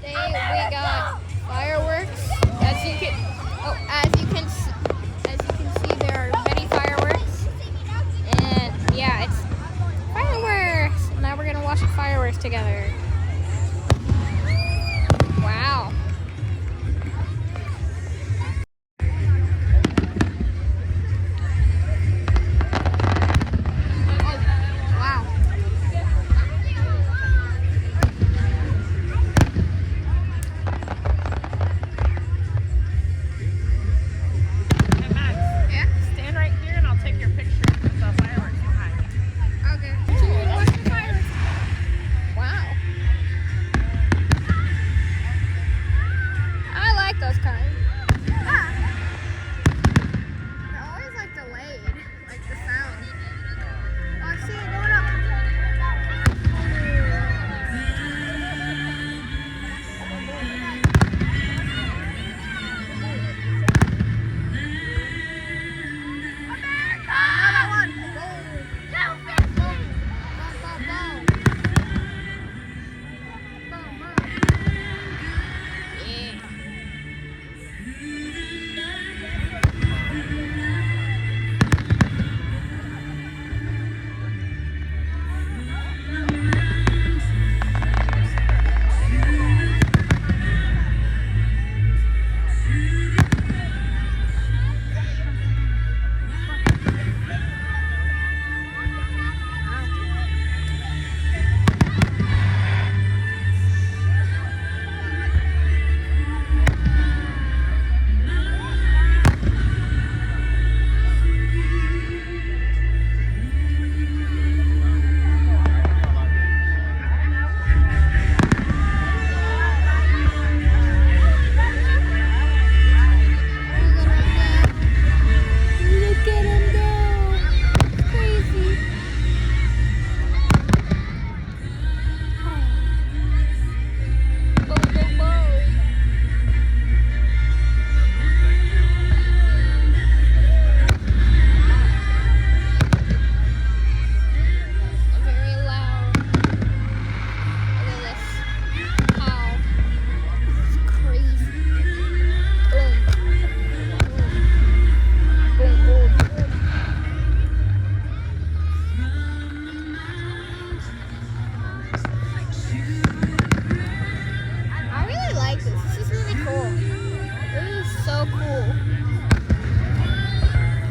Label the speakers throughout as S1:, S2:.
S1: we got fireworks. As you can see, there are many fireworks, and yeah, it's fireworks. Now we're gonna watch the fireworks together. Wow. Wow.
S2: Hey Max,
S1: Yeah.
S2: stand right here and I'll take your picture with the fireworks behind.
S1: Okay. So we're watching the fireworks. Wow. I like those kind. They're always like delayed, like the sound. Oh, I see it going up. Another one. Boom. Boom, boom, boom. Boom, boom. Yeah. Look at him go. It's crazy. Boom, boom, boom. Very loud. Look at this. How? It's crazy. Boom. Boom, boom, boom. I really like this. This is really cool. This is so cool.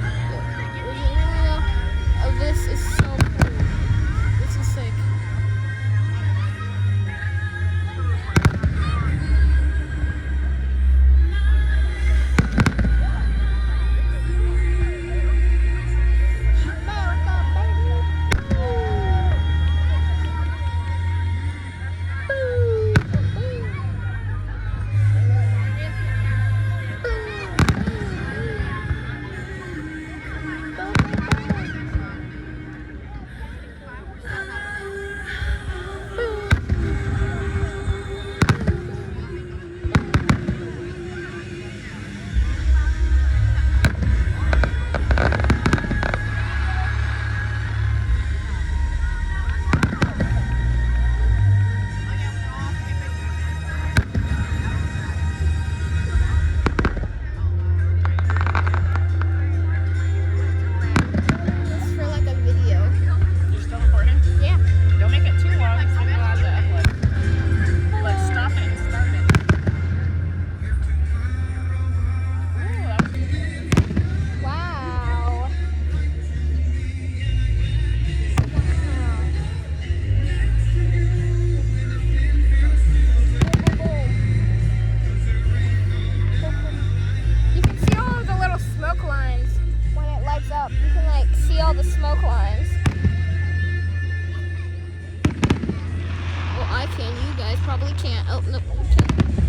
S1: The visual of this is so cool. This is sick. This is for like a video.
S2: You're still recording?
S1: Yeah.
S2: Don't make it too long so I'm allowed to upload. Let's stop it and start it. Ooh, that was
S1: Wow. You can see all of the little smoke lines when it lights up. You can like see all the smoke lines. Well, I can. You guys probably can't. Oh, no. You can't.